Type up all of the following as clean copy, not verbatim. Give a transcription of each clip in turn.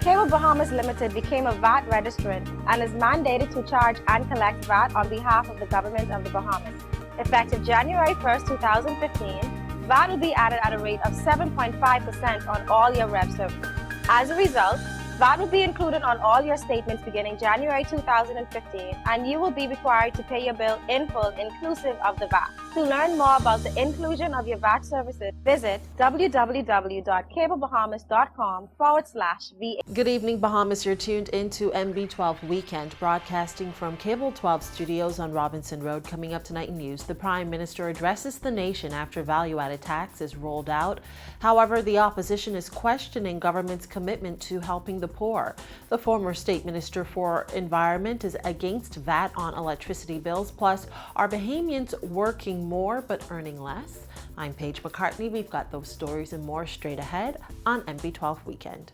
Cable Bahamas Limited became a VAT registrant and is mandated to charge and collect VAT on behalf of the government of the Bahamas. Effective January 1st, 2015, VAT will be added at a rate of 7.5% on all your rev services. As a result, VAT will be included on all your statements beginning January 2015, and you will be required to pay your bill in full inclusive of the VAT. To learn more about the inclusion of your VAT services, visit www.cablebahamas.com/VAT. Good evening, Bahamas. You're tuned into MB12 Weekend, broadcasting from Cable 12 Studios on Robinson Road. Coming up tonight in news, the Prime Minister addresses the nation after value-added tax is rolled out. However, the opposition is questioning government's commitment to helping the poor. The former State Minister for Environment is against VAT on electricity bills. Plus, are Bahamians working more but earning less? I'm Paige McCartney. We've got those stories and more straight ahead on MB12 Weekend.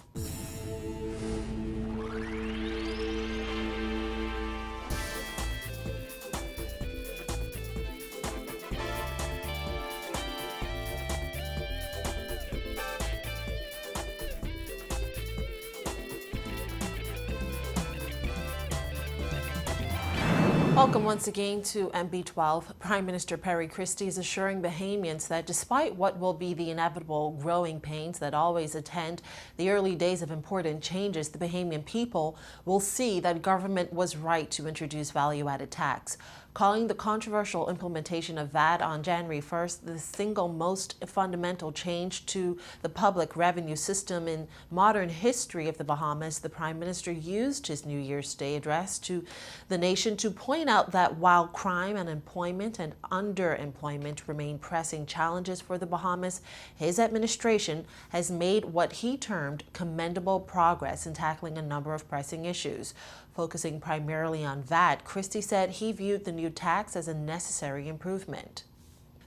Welcome once again to MB12. Prime Minister Perry Christie is assuring Bahamians that despite what will be the inevitable growing pains that always attend the early days of important changes, the Bahamian people will see that government was right to introduce value-added tax. Calling the controversial implementation of VAT on January 1st the single most fundamental change to the public revenue system in modern history of the Bahamas, the Prime Minister used his New Year's Day address to the nation to point out that while crime, unemployment, and underemployment remain pressing challenges for the Bahamas, his administration has made what he termed commendable progress in tackling a number of pressing issues. Focusing primarily on VAT, Christie said he viewed the new tax as a necessary improvement.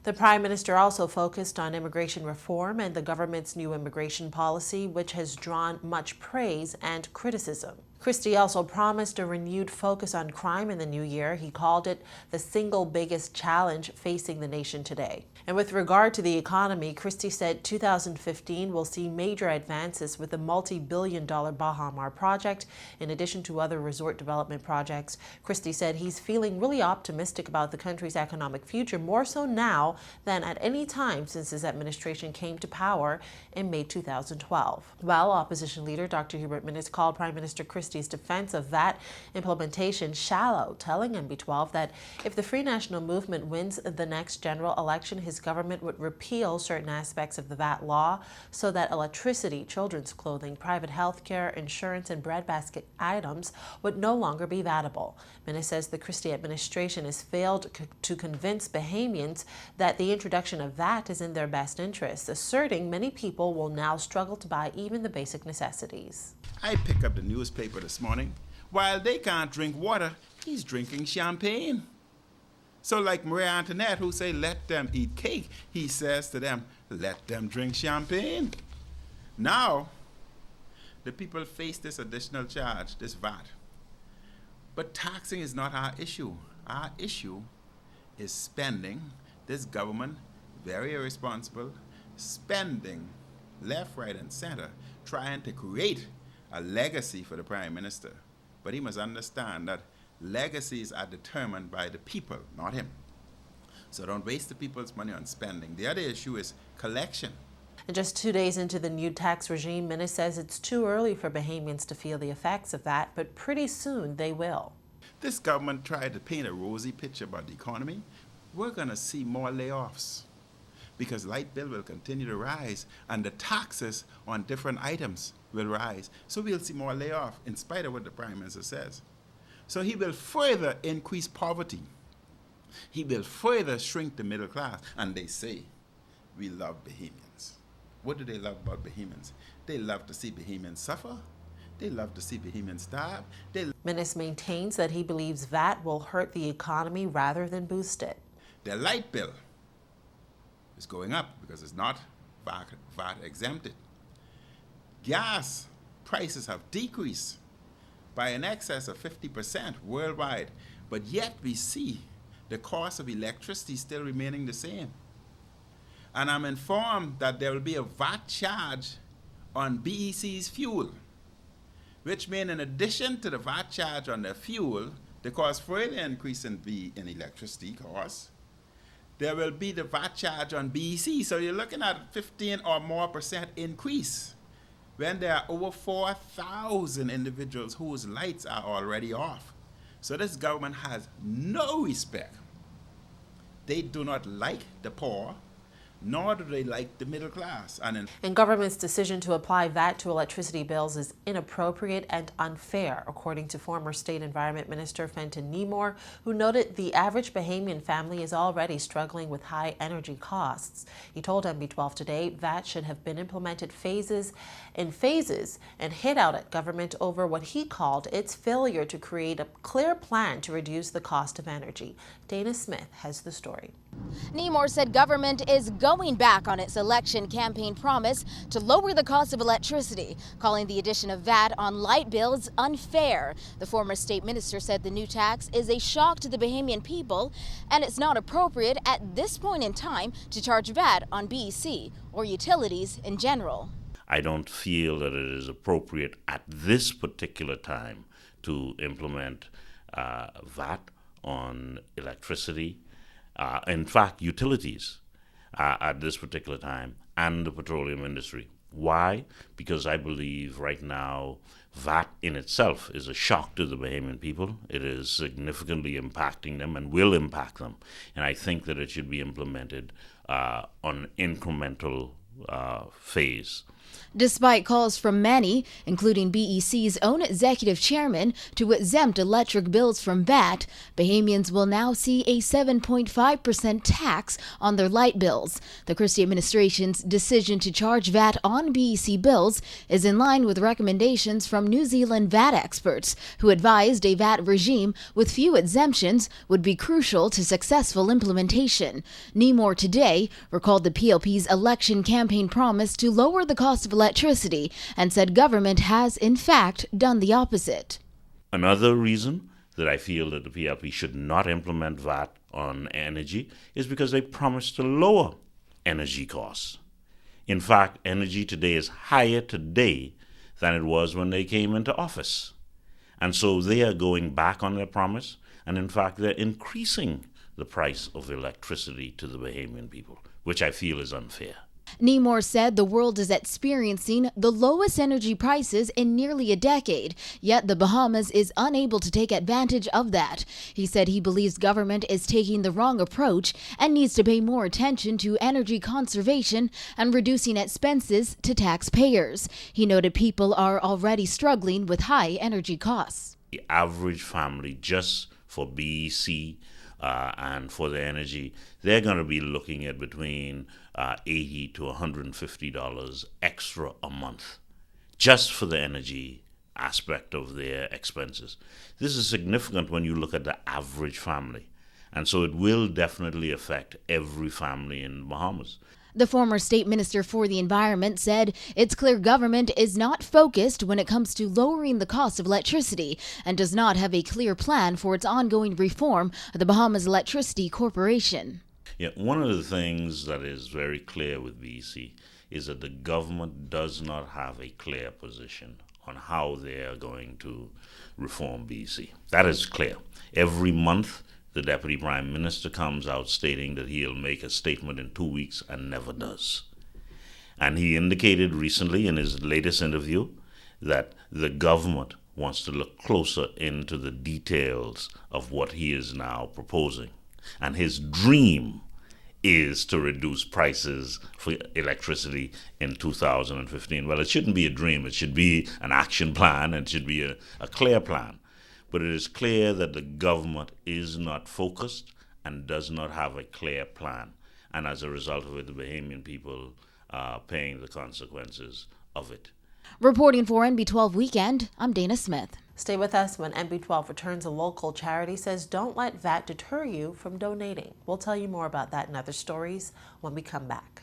The Prime Minister also focused on immigration reform and the government's new immigration policy, which has drawn much praise and criticism. Christie also promised a renewed focus on crime in the new year. He called it the single biggest challenge facing the nation today. And with regard to the economy, Christie said 2015 will see major advances with the multi-billion-dollar Baha Mar project, in addition to other resort development projects. Christie said he's feeling really optimistic about the country's economic future, more so now than at any time since his administration came to power in May 2012. While opposition leader Dr. Hubert Minnis called Prime Minister Christie's defense of VAT implementation shallow, telling MB12 that if the Free National Movement wins the next general election, his government would repeal certain aspects of the VAT law so that electricity, children's clothing, private health care, insurance, and breadbasket items would no longer be VATable. Minnis says the Christie administration has failed to convince Bahamians that the introduction of VAT is in their best interest, asserting many people will now struggle to buy even the basic necessities. I pick up the newspaper this morning. While they can't drink water, he's drinking champagne. So like Marie Antoinette, who say, let them eat cake, he says to them, let them drink champagne. Now, the people face this additional charge, this VAT. But taxing is not our issue. Our issue is spending. This government, very irresponsible, spending left, right, and center, trying to create a legacy for the Prime Minister. But he must understand that legacies are determined by the people, not him. So don't waste the people's money on spending. The other issue is collection. And just 2 days into the new tax regime, Minnis says it's too early for Bahamians to feel the effects of that, but pretty soon they will. This government tried to paint a rosy picture about the economy. We're going to see more layoffs because light bill will continue to rise and the taxes on different items will rise. So we'll see more layoff in spite of what the Prime Minister says. So he will further increase poverty. He will further shrink the middle class. And they say, we love Bahamians. What do they love about Bahamians? They love to see Bahamians suffer. They love to see Bahamians starve. Minnis maintains that he believes VAT will hurt the economy rather than boost it. Their light bill is going up because it's not VAT exempted. Gas prices have decreased by an excess of 50% worldwide, but yet we see the cost of electricity still remaining the same. And I'm informed that there will be a VAT charge on BEC's fuel. which means in addition to the VAT charge on their fuel, they cause further increase in electricity costs, there will be the VAT charge on BEC. So you're looking at 15 or more % increase when there are over 4,000 individuals whose lights are already off. So this government has no respect. They do not like the poor, nor do they like the middle class. And government's decision to apply VAT to electricity bills is inappropriate and unfair, according to former State Environment Minister Fenton Nemore, who noted the average Bahamian family is already struggling with high energy costs. He told MB12 today VAT should have been implemented in phases and hit out at government over what he called its failure to create a clear plan to reduce the cost of energy. Dana Smith has the story. Nemore said government is going back on its election campaign promise to lower the cost of electricity, calling the addition of VAT on light bills unfair. The former state minister said the new tax is a shock to the Bahamian people and it's not appropriate at this point in time to charge VAT on BEC or utilities in general. I don't feel that it is appropriate at this particular time to implement VAT on electricity, in fact, utilities at this particular time, and the petroleum industry. Why? Because I believe right now VAT in itself is a shock to the Bahamian people. It is significantly impacting them and will impact them. And I think that it should be implemented on an incremental phase. Despite calls from many, including BEC's own executive chairman, to exempt electric bills from VAT, Bahamians will now see a 7.5% tax on their light bills. The Christie administration's decision to charge VAT on BEC bills is in line with recommendations from New Zealand VAT experts, who advised a VAT regime with few exemptions would be crucial to successful implementation. Nemore today recalled the PLP's election campaign promise to lower the cost of electricity and said government has, in fact, done the opposite. Another reason that I feel that the PLP should not implement VAT on energy is because they promised to lower energy costs. In fact, energy today is higher today than it was when they came into office. And so they are going back on their promise, and in fact, they're increasing the price of electricity to the Bahamian people, which I feel is unfair. Nemore said the world is experiencing the lowest energy prices in nearly a decade, yet the Bahamas is unable to take advantage of that. He said he believes government is taking the wrong approach and needs to pay more attention to energy conservation and reducing expenses to taxpayers. He noted people are already struggling with high energy costs. The average family, just for BEC and for the energy, they're going to be looking at between $80 to $150 extra a month just for the energy aspect of their expenses. This is significant when you look at the average family, and so it will definitely affect every family in the Bahamas. The former state minister for the environment said it's clear government is not focused when it comes to lowering the cost of electricity and does not have a clear plan for its ongoing reform of the Bahamas Electricity Corporation. Yeah, one of the things that is very clear with BEC is that the government does not have a clear position on how they are going to reform BEC. That is clear. Every month, the Deputy Prime Minister comes out stating that he'll make a statement in 2 weeks and never does. And he indicated recently in his latest interview that the government wants to look closer into the details of what he is now proposing. And his dream is to reduce prices for electricity in 2015. Well, it shouldn't be a dream. It should be an action plan, and it should be a clear plan. But it is clear that the government is not focused and does not have a clear plan. And as a result of it, the Bahamian people are paying the consequences of it. Reporting for NB12 Weekend, I'm Dana Smith. Stay with us when NB12 returns. A local charity says don't let VAT deter you from donating. We'll tell you more about that and other stories when we come back.